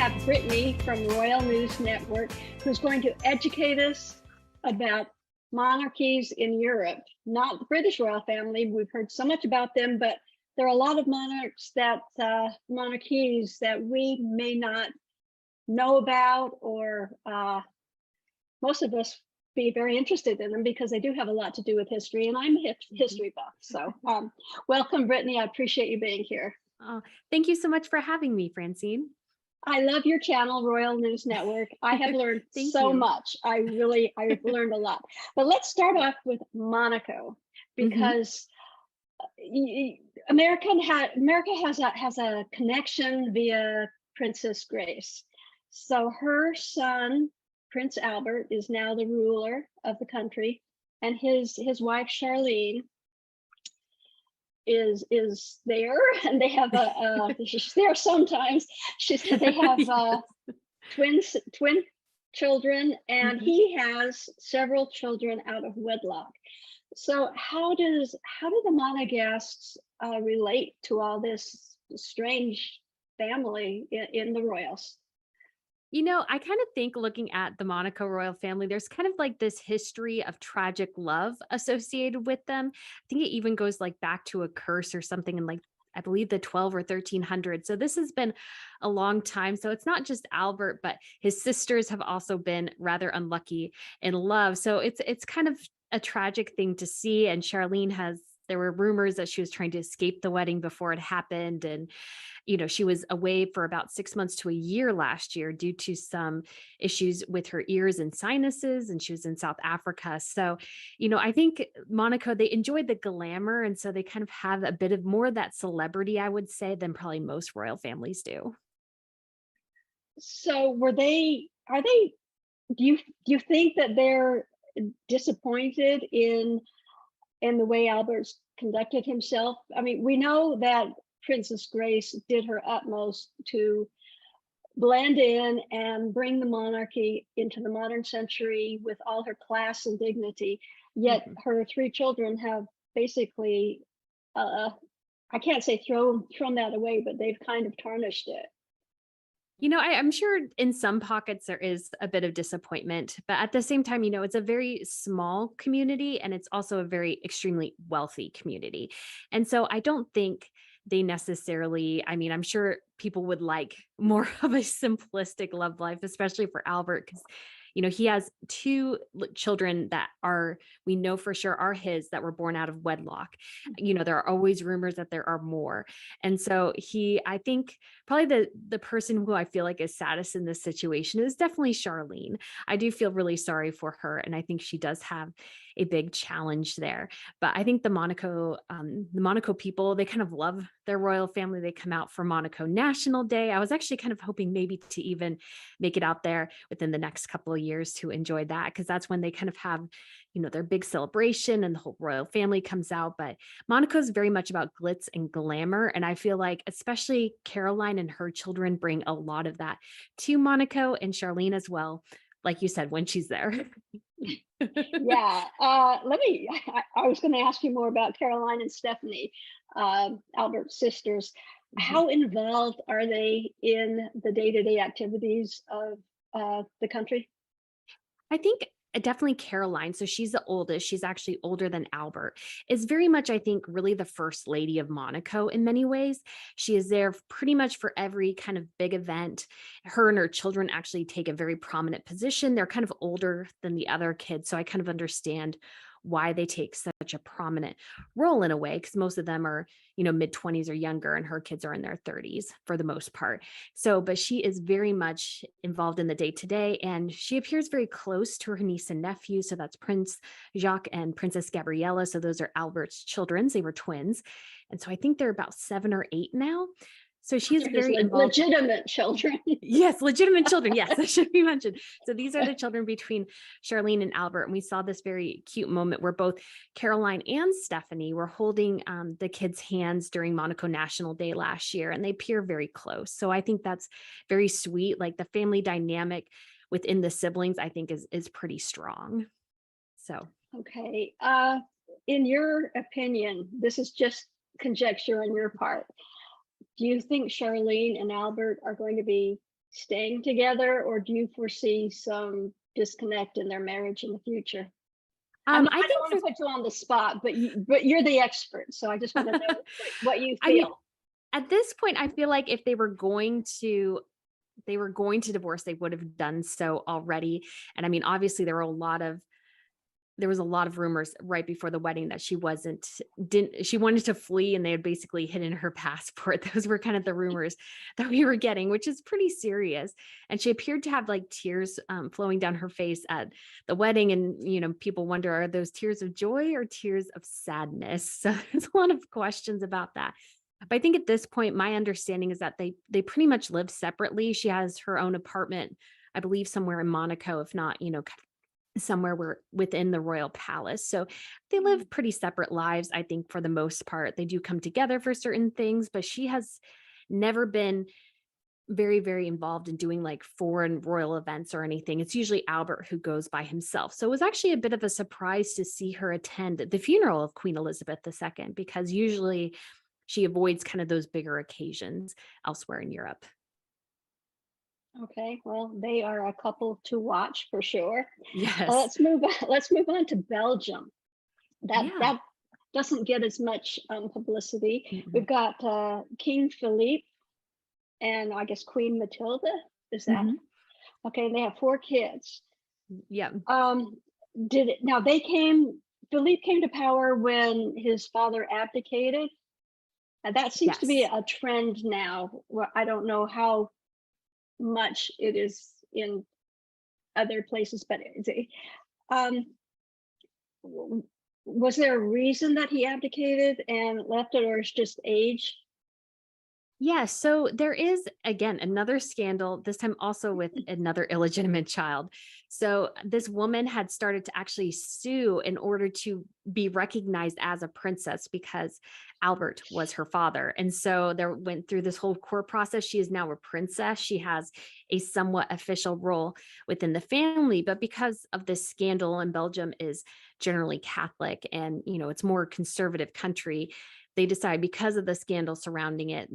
have Brittany from Royal News Network, who's going to educate us about monarchies in Europe, not the British royal family. We've heard so much about them, but there are a lot of monarchies that we may not know about, or most of us be very interested in them because they do have a lot to do with history, and I'm a history buff. So welcome, Brittany. I appreciate you being here. Oh, thank you so much for having me, Francine. I love your channel, Royal News Network. I have learned so much. I've learned a lot. But let's start off with Monaco, because America has a connection via Princess Grace. So her son, Prince Albert, is now the ruler of the country, and his wife Charlene is there, and they have she's there sometimes. They have twin children, and he has several children out of wedlock. So how do the Monegasques relate to all this strange family in the royals? You know, I kind of think, looking at the Monaco royal family, there's kind of like this history of tragic love associated with them. I think it even goes like back to a curse or something in, like, I believe, the 12 or 1300s. So this has been a long time. So it's not just Albert, but his sisters have also been rather unlucky in love. So it's kind of a tragic thing to see. And there were rumors that she was trying to escape the wedding before it happened. And she was away for about 6 months to a year last year due to some issues with her ears and sinuses, and she was in South Africa. So, I think Monaco, they enjoyed the glamour, and so they kind of have a bit of more of that celebrity, I would say, than probably most royal families do. So do you think that they're disappointed in the way Albert's conducted himself? I mean, we know that Princess Grace did her utmost to blend in and bring the monarchy into the modern century with all her class and dignity. Yet her three children have basically, I can't say thrown that away, but they've kind of tarnished it. I'm sure in some pockets there is a bit of disappointment, but at the same time, it's a very small community, and it's also a very extremely wealthy community. And so I don't think they necessarily, I'm sure people would like more of a simplistic love life, especially for Albert, because he has two children that we know for sure are his, that were born out of wedlock. There are always rumors that there are more. And so I think probably the person who I feel like is saddest in this situation is definitely Charlene. I do feel really sorry for her, and I think she does have a big challenge there. But I think the Monaco people, they kind of love their royal family. They come out for Monaco National Day. I was actually kind of hoping maybe to even make it out there within the next couple of years to enjoy that, because that's when they kind of have, their big celebration and the whole royal family comes out. But Monaco is very much about glitz and glamour. And I feel like especially Caroline and her children bring a lot of that to Monaco, and Charlene as well, like you said, when she's there. Yeah. I was going to ask you more about Caroline and Stephanie, Albert's sisters. How involved are they in the day-to-day activities of the country? I think definitely Caroline. So she's the oldest. She's actually older than Albert. Is very much, I think, really the first lady of Monaco in many ways. She is there pretty much for every kind of big event. Her and her children actually take a very prominent position. They're kind of older than the other kids, so I kind of understand why they take such a prominent role in a way, because most of them are, mid-20s or younger, and her kids are in their 30s for the most part. So, but she is very much involved in the day-to-day, and she appears very close to her niece and nephew. So that's Prince Jacques and Princess Gabriella. So those are Albert's children. They were twins. And so I think they're about 7 or 8 now. So she is very involved. Legitimate children. Yes, legitimate children. Yes, that should be mentioned. So these are the children between Charlene and Albert. And we saw this very cute moment where both Caroline and Stephanie were holding the kids' hands during Monaco National Day last year, and they appear very close. So I think that's very sweet. Like, the family dynamic within the siblings, I think is pretty strong. So. Okay. In your opinion, this is just conjecture on your part, do you think Charlene and Albert are going to be staying together, or do you foresee some disconnect in their marriage in the future? I know I I don't think want to put you on the spot, but you're the expert, so I just want to know what you I mean, feel. at this point, I feel like if they were going to divorce, they would have done so already. And I mean, obviously there was a lot of rumors right before the wedding that she wanted to flee and they had basically hidden her passport. Those were kind of the rumors that we were getting, which is pretty serious. And she appeared to have like tears flowing down her face at the wedding. And, people wonder, are those tears of joy or tears of sadness? So there's a lot of questions about that. But I think at this point, my understanding is that they pretty much live separately. She has her own apartment, I believe somewhere in Monaco, if not, somewhere within the royal palace. So they Mm. live pretty separate lives, I think, for the most part. They do come together for certain things, but she has never been very, very involved in doing like foreign royal events or anything. It's usually Albert who goes by himself. So it was actually a bit of a surprise to see her attend the funeral of Queen Elizabeth II, because usually she avoids kind of those bigger occasions elsewhere in Europe. Okay, well, they are a couple to watch for sure. Yes. Let's move on. Let's move on to Belgium. Yeah. That doesn't get as much publicity. Mhm. We've got King Philippe and I guess Queen Matilda. Is that Mhm. okay? They have 4 kids. Yeah. Um, did it now? They came. Philippe came to power when his father abdicated. And that seems to be Yes. a trend now. Well, I don't know how much it is in other places, but um, was there a reason that he abdicated and left it, or it's just age? Yeah, so there is again another scandal, this time also with another illegitimate child. So this woman had started to actually sue in order to be recognized as a princess because Albert was her father. And so there went through this whole court process. She is now a princess. She has a somewhat official role within the family, but because of this scandal, and Belgium is generally Catholic and, it's more conservative country, they decide because of the scandal surrounding it,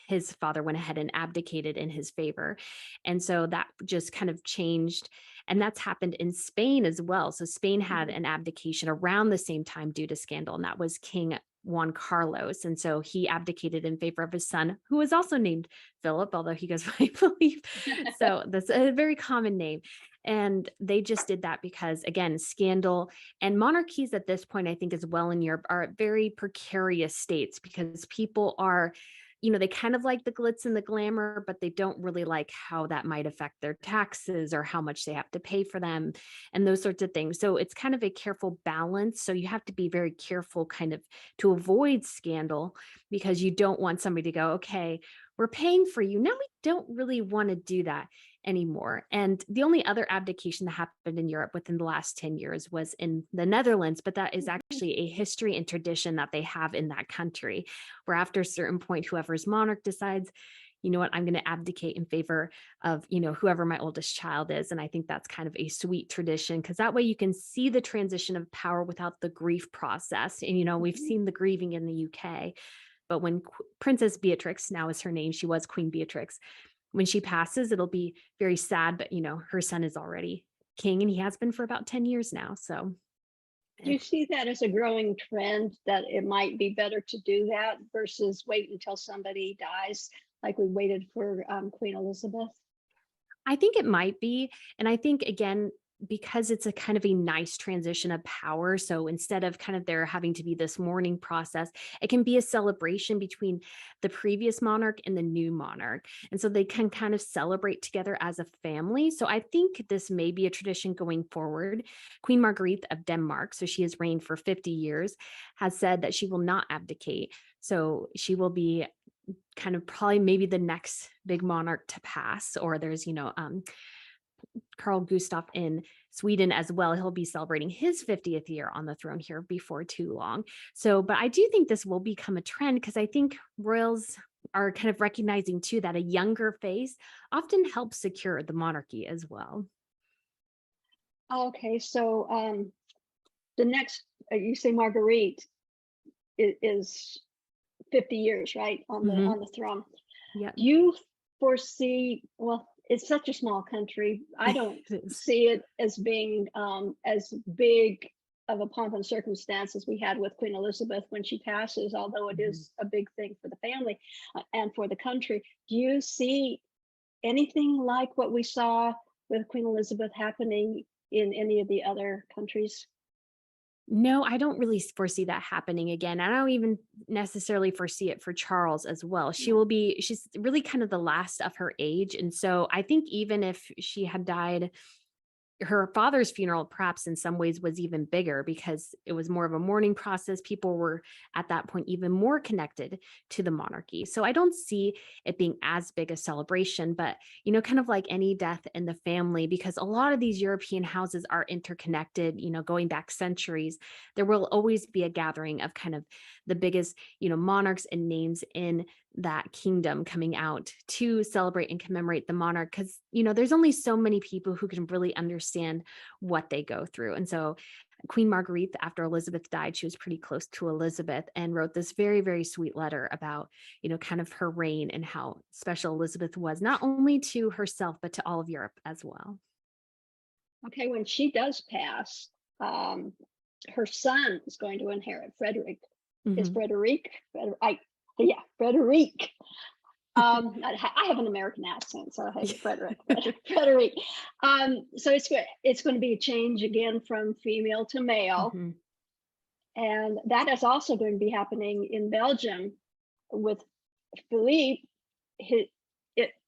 his father went ahead and abdicated in his favor. And so that just kind of changed. And that's happened in Spain as well. So Spain had Mhm. an abdication around the same time due to scandal, and that was King Juan Carlos. And so he abdicated in favor of his son, who was also named Philip, although he goes by belief. So that's a very common name. And they just did that because, again, scandal, and monarchies at this point, I think, as well in Europe, are at very precarious states because people are, they kind of like the glitz and the glamour, but they don't really like how that might affect their taxes or how much they have to pay for them and those sorts of things. So it's kind of a careful balance. So you have to be very careful kind of to avoid scandal, because you don't want somebody to go, okay, we're paying for you. Now we don't really want to do that anymore. And the only other abdication that happened in Europe within the last 10 years was in the Netherlands, but that is actually a history and tradition that they have in that country, where after a certain point, whoever's monarch decides, you know what, I'm going to abdicate in favor of, whoever my oldest child is. And I think that's kind of a sweet tradition, because that way you can see the transition of power without the grief process. And, we've Mhm. seen the grieving in the UK, but when Princess Beatrix, now is her name, she was Queen Beatrix, when she passes, it'll be very sad, but her son is already king and he has been for about 10 years now. So Do you see that as a growing trend that it might be better to do that versus wait until somebody dies, like we waited for Queen Elizabeth? I think it might be. And I think, again, because it's a kind of a nice transition of power. So instead of kind of there having to be this mourning process, it can be a celebration between the previous monarch and the new monarch. And so they can kind of celebrate together as a family. So I think this may be a tradition going forward. Queen Marguerite of Denmark, so she has reigned for 50 years, has said that she will not abdicate. So she will be kind of probably maybe the next big monarch to pass. Or there's, Carl Gustaf in Sweden as well. He'll be celebrating his 50th year on the throne here before too long. So, but I do think this will become a trend, because I think royals are kind of recognizing too that a younger face often helps secure the monarchy as well. Okay, so the next, you say Marguerite is 50 years, right, on Hmm. the throne. Yeah. Do you foresee, well, it's such a small country. I don't It is. see it as being as big of a pomp and circumstance as we had with Queen Elizabeth when she passes, although it Mhm. is a big thing for the family and for the country. Do you see anything like what we saw with Queen Elizabeth happening in any of the other countries? No, I don't really foresee that happening again. I don't even necessarily foresee it for Charles as well. No. She's really kind of the last of her age. And so I think even if she had died, her father's funeral perhaps in some ways was even bigger because it was more of a mourning process. People were at that point even more connected to the monarchy. So I don't see it being as big a celebration, but kind of like any death in the family, because a lot of these European houses are interconnected, going back centuries, there will always be a gathering of kind of the biggest, monarchs and names in that kingdom coming out to celebrate and commemorate the monarch, because there's only so many people who can really understand what they go through. And so Queen Marguerite, after Elizabeth died, she was pretty close to Elizabeth and wrote this very, very sweet letter about kind of her reign and how special Elizabeth was, not only to herself but to all of Europe as well. Okay, when she does pass, um, her son is going to inherit. Frederick is Mhm. Frederick. Yeah, Frederick. I have an American accent, so I say Frederick. Frederick. So it's going to be a change again from female to male, Mhm. and that is also going to be happening in Belgium with Philippe. His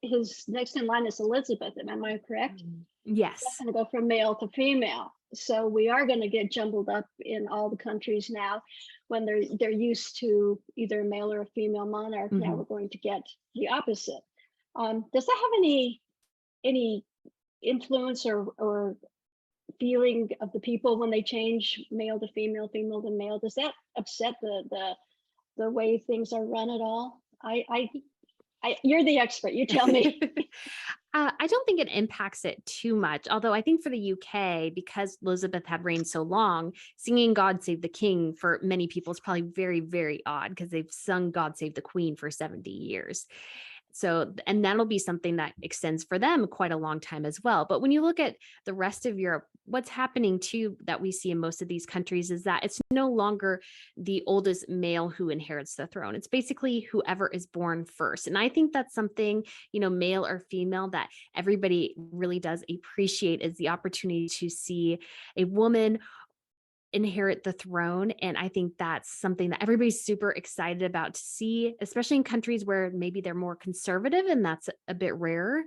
his next in line is Elizabeth. Am I correct? That's Yes. going to go from male to female. So we are going to get jumbled up in all the countries now. When they're used to either a male or a female monarch, now Mhm. we're going to get the opposite. Does that have any influence or feeling of the people when they change male to female, female to male? Does that upset the way things are run at all? You're the expert. You tell me. I don't think it impacts it too much. Although I think for the UK, because Elizabeth had reigned so long, singing God Save the King for many people is probably very, very odd because they've sung God Save the Queen for 70 years. So, and that'll be something that extends for them quite a long time as well. But when you look at the rest of Europe, what's happening too that we see in most of these countries is that it's no longer the oldest male who inherits the throne. It's basically whoever is born first. And I think that's something, male or female, that everybody really does appreciate, is the opportunity to see a woman inherit the throne. And I think that's something that everybody's super excited about to see, especially in countries where maybe they're more conservative and that's a bit rarer.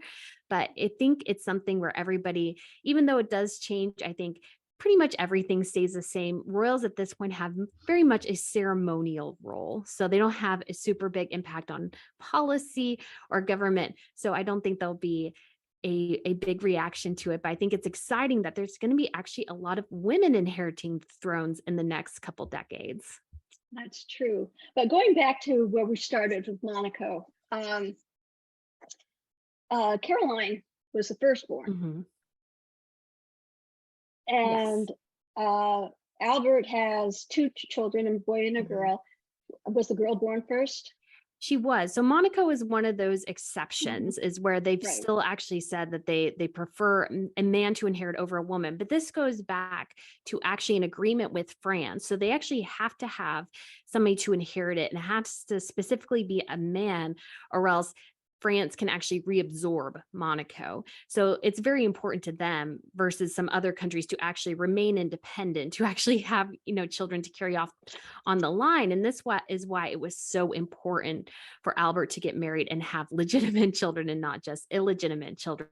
But I think it's something where everybody, even though it does change, I think pretty much everything stays the same. Royals at this point have very much a ceremonial role. So they don't have a super big impact on policy or government. So I don't think there'll be a big reaction to it. But I think it's exciting that there's going to be actually a lot of women inheriting thrones in the next couple decades. That's true. But going back to where we started with Monaco, Caroline was the firstborn, Mhm. and Yes. uh, Albert has two children, a boy and a Mhm. girl. Was the girl born first? She was. So Monaco is one of those Hmm. exceptions, is where they've Right. still actually said that they prefer a man to inherit over a woman. But this goes back to actually an agreement with France. So they actually have to have somebody to inherit it, and it has to specifically be a man, or else France can actually reabsorb Monaco. So it's very important to them versus some other countries to actually remain independent, to actually have, children to carry off on the line. And this is why it was so important for Albert to get married and have legitimate children and not just illegitimate children.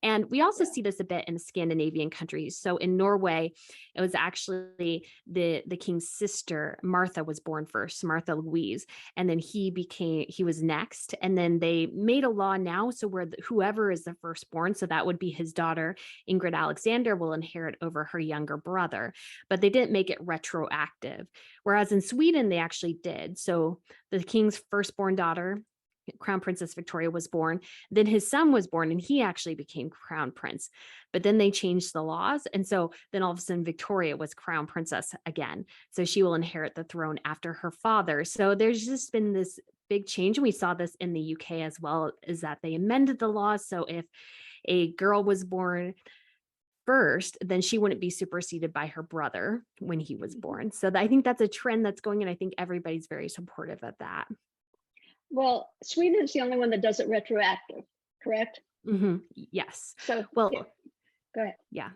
And we also Yeah. see this a bit in Scandinavian countries. So in Norway, it was actually the king's sister, Martha, was born first, Martha Louise, and then he was next. And then they made a law now, so where whoever is the firstborn, so that would be his daughter Ingrid Alexander, will inherit over her younger brother. But they didn't make it retroactive. Whereas in Sweden, they actually did. So the king's firstborn daughter, Crown Princess Victoria, was born. Then his son was born and he actually became crown prince. But then they changed the laws. And so then all of a sudden, Victoria was crown princess again. So she will inherit the throne after her father. So there's just been this big change. And we saw this in the UK as well, is that they amended the law. So if a girl was born first, then she wouldn't be superseded by her brother when he was born. So I think that's a trend that's going, and I think everybody's very supportive of that. Well, Sweden is the only one that does it retroactive, correct? Yes. So, Well, yeah, go ahead. yeah.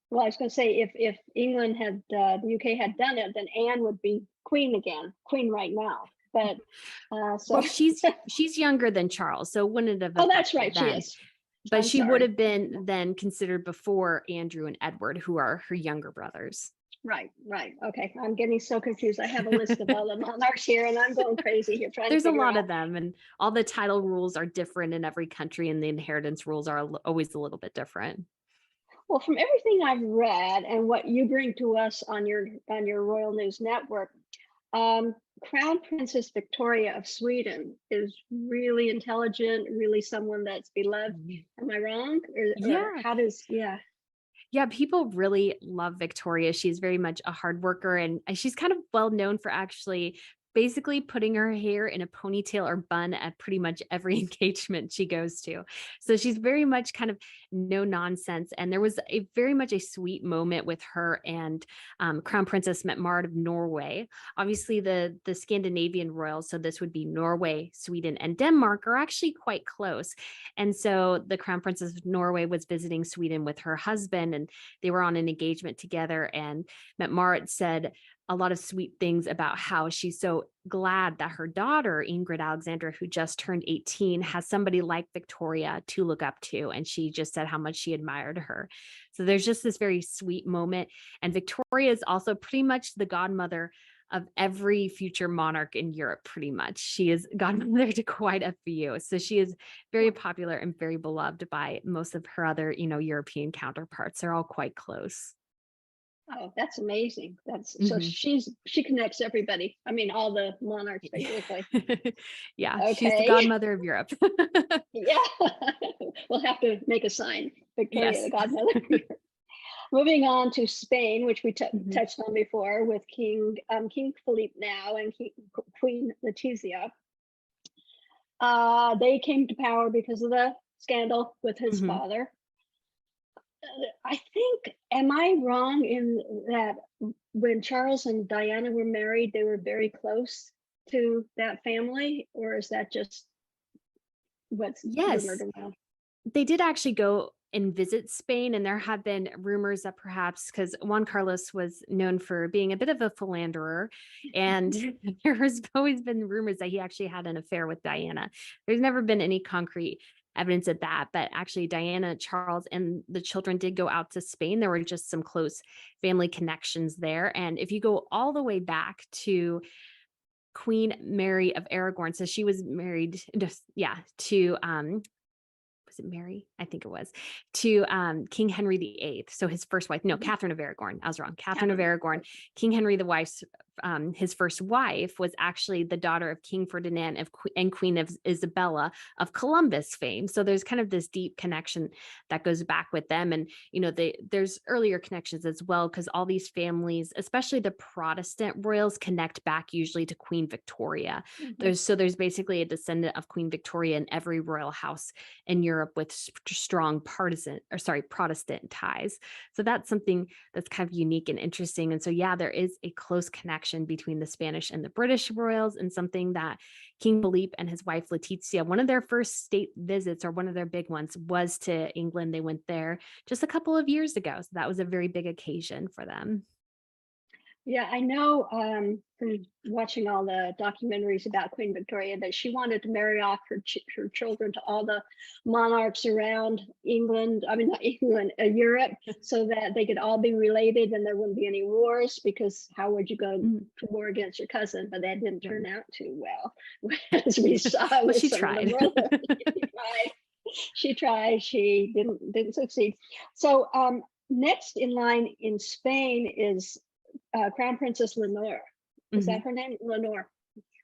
Well, I was going to say, if England had, the UK had done it, then Anne would be queen again, queen right now. But so. Well, she's younger than Charles, so it wouldn't have Oh, that's affected right. She them. is. But I'm she would sorry. have been then considered before Andrew and Edward, who are her younger brothers. Right. Okay. I'm getting so confused. I have a list of all the monarchs here and I'm going crazy here trying to There's a figure lot out. of them, and all the title rules are different in every country, and the inheritance rules are always a little bit different. Well, from everything I've read and what you bring to us on your Royal News Network, Crown Princess Victoria of Sweden is really intelligent, really someone that's beloved. Am I wrong? Or how does, Yeah, people really love Victoria. She's very much a hard worker, and she's kind of well known for actually basically putting her hair in a ponytail or bun at pretty much every engagement she goes to. So she's very much kind of no nonsense. And there was a very much a sweet moment with her and Crown Princess Mette-Marit of Norway. Obviously, the Scandinavian royals, so this would be Norway, Sweden, and Denmark, are actually quite close. And so the Crown Princess of Norway was visiting Sweden with her husband, and they were on an engagement together. And Mette-Marit said a lot of sweet things about how she's so glad that her daughter, Ingrid Alexandra, who just turned 18, has somebody like Victoria to look up to. And she just said how much she admired her. So there's just this very sweet moment. And Victoria is also pretty much the godmother of every future monarch in Europe, pretty much. She is godmother to quite a few. So she is very popular and very beloved by most of her other, European counterparts. They're all quite close. Oh, that's amazing. So she connects everybody. I mean, all the monarchs basically. Yeah, Okay. she's the godmother of Europe. Yeah, we'll have to make a sign, Victoria, Yes. the godmother. Moving on to Spain, which we touched on before with King Philippe now and Queen Letizia. They came to power because of the scandal with his father. I think, am I wrong in that when Charles and Diana were married, they were very close to that family, or is that just what's rumored around? They did actually go and visit Spain, and there have been rumors that perhaps because Juan Carlos was known for being a bit of a philanderer, and there has always been rumors that he actually had an affair with Diana. There's never been any concrete evidence of that, but actually Diana, Charles, and the children did go out to Spain. There were just some close family connections there. And if you go all the way back to Queen Mary of Aragon, so she was married to was it Mary? I think it was, to King Henry VIII. So his first wife, no, Catherine of Aragon. I was wrong. Catherine of Aragon. King Henry the wife's, his first wife was actually the daughter of King Ferdinand and Queen of Isabella of Columbus fame. So there's kind of this deep connection that goes back with them. And, there's earlier connections as well, because all these families, especially the Protestant royals, connect back usually to Queen Victoria. There's basically a descendant of Queen Victoria in every royal house in Europe with strong Protestant ties. So that's something that's kind of unique and interesting. And so, there is a close connection between the Spanish and the British royals, and something that King Philippe and his wife Letizia, one of their first state visits, or one of their big ones, was to England. They went there just a couple of years ago. So that was a very big occasion for them. Yeah, I know from watching all the documentaries about Queen Victoria that she wanted to marry off her children to all the monarchs around England, I mean, not England, Europe, so that they could all be related and there wouldn't be any wars, because how would you go to war against your cousin? But that didn't turn out too well, as we saw. Well, with she some tried. of She tried. She didn't succeed. So next in line in Spain is Crown Princess Leonor. Is that her name? Leonor.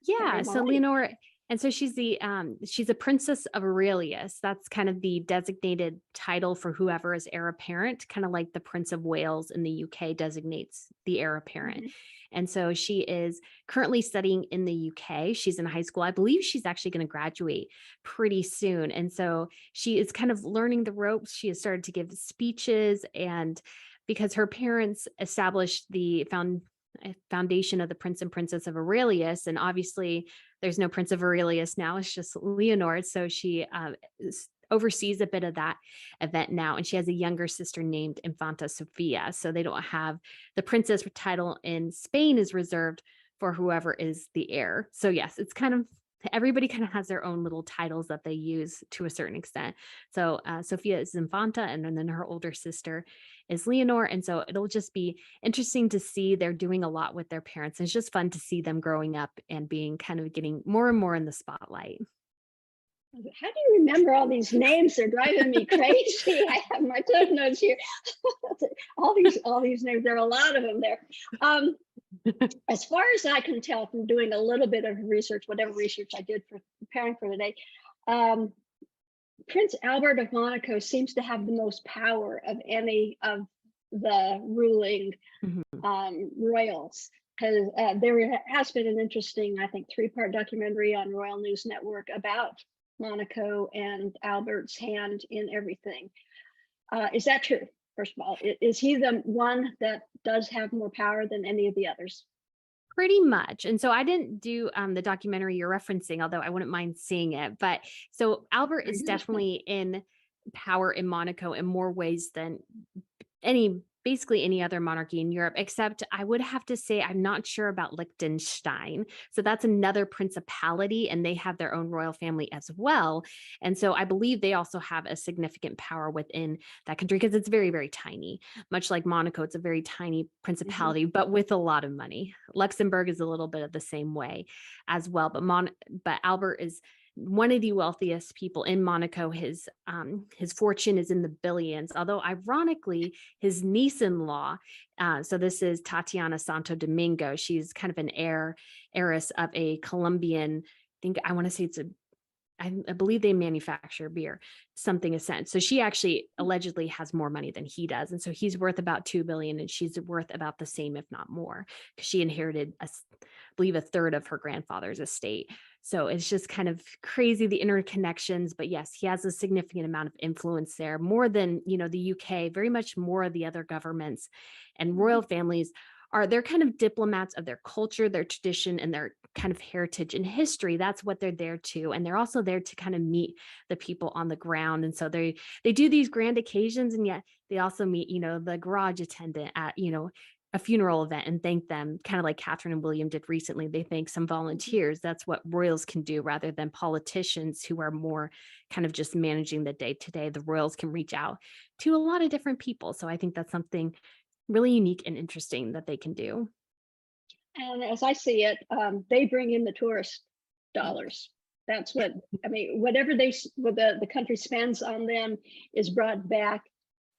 Yeah. So Leonor, And so she's a princess of Aurelius. That's kind of the designated title for whoever is heir apparent, kind of like the Prince of Wales in the UK designates the heir apparent. Mhm. And so she is currently studying in the UK. She's in high school. I believe she's actually going to graduate pretty soon. And so she is kind of learning the ropes. She has started to give speeches, and because her parents established the foundation of the Prince and Princess of Aurelius, and obviously there's no Prince of Aurelius now, it's just Leonor. So she oversees a bit of that event now. And she has a younger sister named Infanta Sofia. So they don't have the princess title in Spain is reserved for whoever is the heir. So yes, it's kind of everybody kind of has their own little titles that they use to a certain extent. So Sophia is Infanta, and then her older sister is Leonor. And so it'll just be interesting to see they're doing a lot with their parents. It's just fun to see them growing up and being kind of getting more and more in the spotlight. How do you remember all these names? They're driving me crazy. I have my cliff notes here. all these names. There are a lot of them there. As far as I can tell from doing a little bit of research, whatever research I did for preparing for today, Prince Albert of Monaco seems to have the most power of any of the ruling royals. Because there has been an interesting, I think, 3-part documentary on Royal News Network about Monaco and Albert's hand in everything. Is that true? First of all, is he the one that does have more power than any of the others? Pretty much. And so I didn't do the documentary you're referencing, although I wouldn't mind seeing it. But so Albert is definitely in power in Monaco in more ways than basically any other monarchy in Europe, except I would have to say I'm not sure about Liechtenstein. So that's another principality, and they have their own royal family as well. And so I believe they also have a significant power within that country because it's very, very tiny. Much like Monaco, it's a very tiny principality, but with a lot of money. Luxembourg is a little bit of the same way as well. But Albert is one of the wealthiest people in Monaco. His fortune is in the billions, although ironically, his niece-in-law, so this is Tatiana Santo Domingo. She's kind of an heiress of a Colombian, I want to say I believe they manufacture beer, something a cent. So she actually allegedly has more money than he does. And so he's worth about 2 billion and she's worth about the same, if not more, because she inherited, I believe, a third of her grandfather's estate. So it's just kind of crazy, the interconnections. But yes, he has a significant amount of influence there, more than, the UK, very much more of the other governments. And royal families they're kind of diplomats of their culture, their tradition, and their kind of heritage and history. That's what they're there to. And they're also there to kind of meet the people on the ground. And so they do these grand occasions, and yet they also meet, the garage attendant at, a funeral event and thank them, kind of like Catherine and William did recently. They thank some volunteers. That's what royals can do rather than politicians who are more kind of just managing the day to day. The royals can reach out to a lot of different people. So I think that's something really unique and interesting that they can do. And as I see it, they bring in the tourist dollars. That's what I mean. Whatever the country spends on them is brought back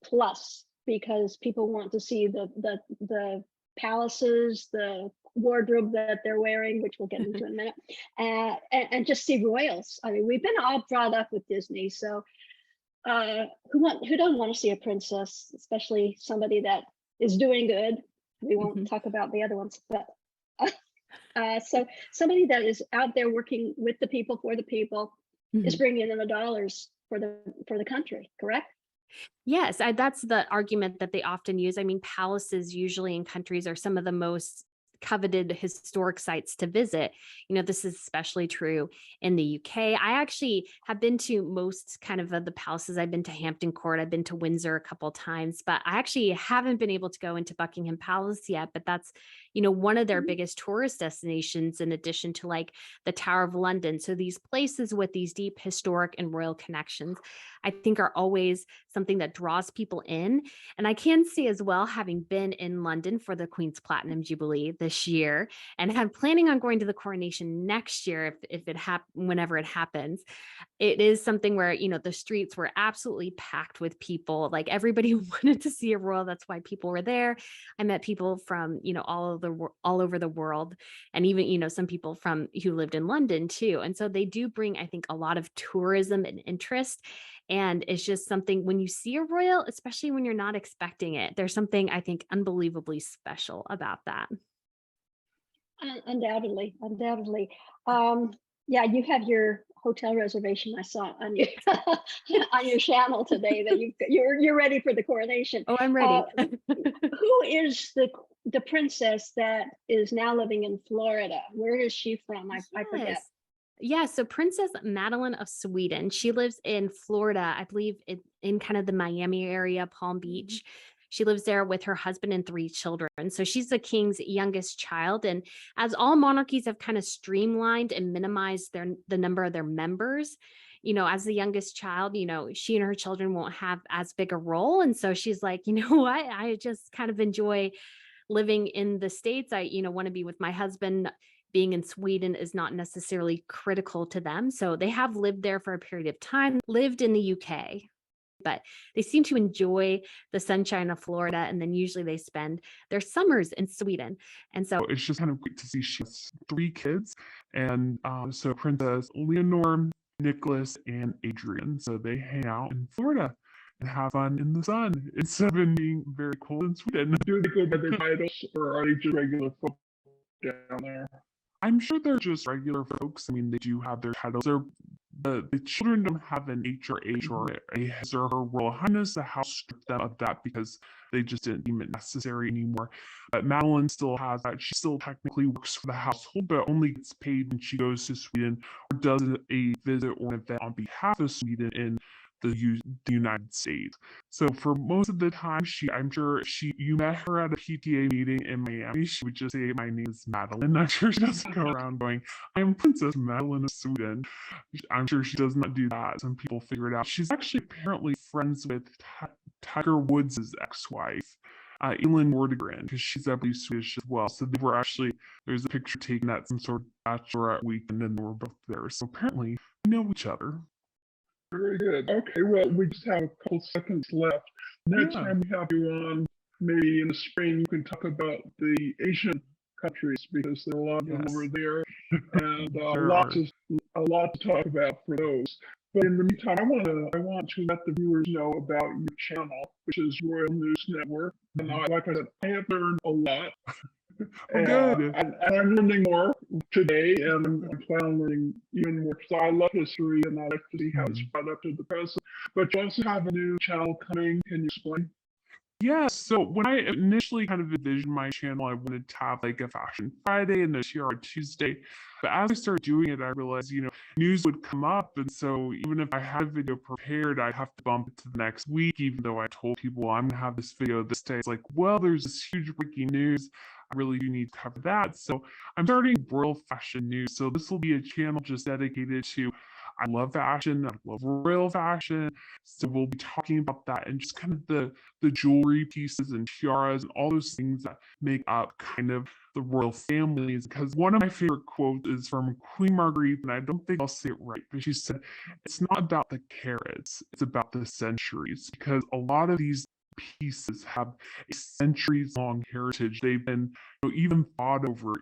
plus, because people want to see the palaces, the wardrobe that they're wearing, which we'll get into in a minute, and just see royals. I mean, we've been all brought up with Disney, so who doesn't want to see a princess, especially somebody that is doing good. We won't talk about the other ones, but so somebody that is out there working with the people for the people is bringing in the dollars for the country, correct? Yes, that's the argument that they often use. I mean, palaces usually in countries are some of the most coveted historic sites to visit. This is especially true in the UK. I actually have been to most kind of the palaces. I've been to Hampton Court, I've been to Windsor a couple of times, but I actually haven't been able to go into Buckingham Palace yet. But that's, one of their biggest tourist destinations, in addition to like the Tower of London. So these places with these deep historic and royal connections, I think, are always something that draws people in. And I can see as well, having been in London for the Queen's Platinum Jubilee this this year and have planning on going to the coronation next year if it whenever it happens. It is something where, the streets were absolutely packed with people. Like everybody wanted to see a royal. That's why people were there. I met people from, all over the world, and even, some people from who lived in London too. And so they do bring, I think, a lot of tourism and interest. And it's just something when you see a royal, especially when you're not expecting it, there's something I think unbelievably special about that. Undoubtedly, undoubtedly. Yeah, you have your hotel reservation. I saw on your on your channel today that you're ready for the coronation. Oh, I'm ready. Who is the princess that is now living in Florida? Where is she from? I forget. Yes. Yeah, so Princess Madeline of Sweden, she lives in Florida, I believe in kind of the Miami area, Palm Beach. She lives there with her husband and 3 children. So she's the king's youngest child. And as all monarchies have kind of streamlined and minimized the number of their members, as the youngest child, she and her children won't have as big a role. And so she's like, you know what? I just kind of enjoy living in the States. I, want to be with my husband. Being in Sweden is not necessarily critical to them. So they have lived there for a period of time, lived in the UK, but they seem to enjoy the sunshine of Florida. And then usually they spend their summers in Sweden. And so It's just kind of great to see she has 3 kids. And so Princess Leonore, Nicholas, and Adrian. So they hang out in Florida and have fun in the sun instead of it being very cold in Sweden. Do they go by their titles, or are they just regular folk down there? I'm sure they're just regular folks. I mean, they do have their titles. The children don't have an HRH or a His or Her Royal Highness. The house stripped them of that because they just didn't deem it necessary anymore. But Madeline still has that. She still technically works for the household, but only gets paid when she goes to Sweden or does a visit or an event on behalf of Sweden in the United States. So for most of the time, I'm sure you met her at a PTA meeting in Miami. She would just say, "My name is Madeline." I'm sure she doesn't go around going, "I am Princess Madeline of Sweden." I'm sure she does not do that. Some people figure it out. She's actually apparently friends with Tiger Woods' ex-wife, Elin Nordegren, because she's, I believe, Swedish as well. So there's a picture taken at some sort of bachelorette weekend, and they were both there. So apparently, we know each other. Very good. Okay, well, we just have a couple seconds left. Next time we have you on, maybe in the spring, you can talk about the Asian countries, because there are a lot of them over there, and a lot to talk about for those. But in the meantime, I want to let the viewers know about your channel, which is Royal News Network. And like I said, I have learned a lot. Good. And I'm learning more today, and I'm planning on learning even more. So I love history, and I like to see how it's brought up to the present. But you also have a new channel coming. Can you explain? Yeah, so when I initially kind of envisioned my channel, I wanted to have like a Fashion Friday and a TR Tuesday. But as I started doing it, I realized, news would come up. And so even if I had a video prepared, I'd have to bump it to the next week, even though I told people I'm going to have this video this day. It's like, well, there's this huge breaking news. I really do need to cover that. So I'm starting royal fashion news. So this will be a channel just dedicated to I love fashion. I love royal fashion. So we'll be talking about that and just kind of the jewelry pieces and tiaras and all those things that make up kind of the royal families. Because one of my favorite quotes is from Queen Marguerite, and I don't think I'll say it right, but she said, "It's not about the carats, it's about the centuries." Because a lot of these pieces have a centuries long heritage. They've been even fought over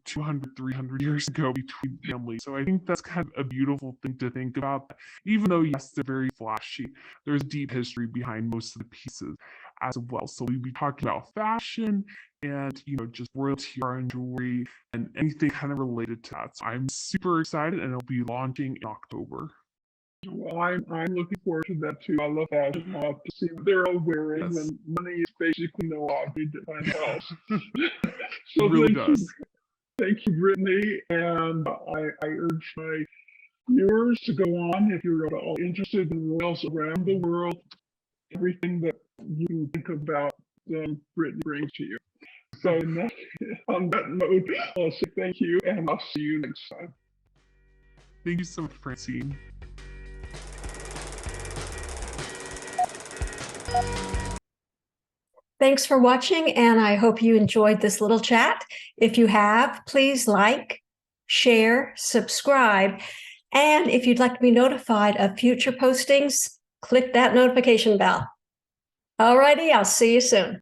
200, 300 years ago between families. So I think that's kind of a beautiful thing to think about. Even though, yes, they're very flashy, there's deep history behind most of the pieces as well. So we'll be talking about fashion and, just royal tiara and jewelry and anything kind of related to that. So I'm super excited, and it'll be launching in October. Well, I'm looking forward to that too. I love fashion. I love to see what they're all wearing, and money is basically no object at my house. So it really does. Thank you, Brittany, and I urge my viewers to go on if you're at all interested in royals around the world. Everything that you can think about, Brittany brings to you. So on that note, I'll say thank you, and I'll see you next time. Thank you so much, Francine. Thanks for watching, and I hope you enjoyed this little chat. If you have, please like, share, subscribe, and if you'd like to be notified of future postings, click that notification bell. All righty, I'll see you soon.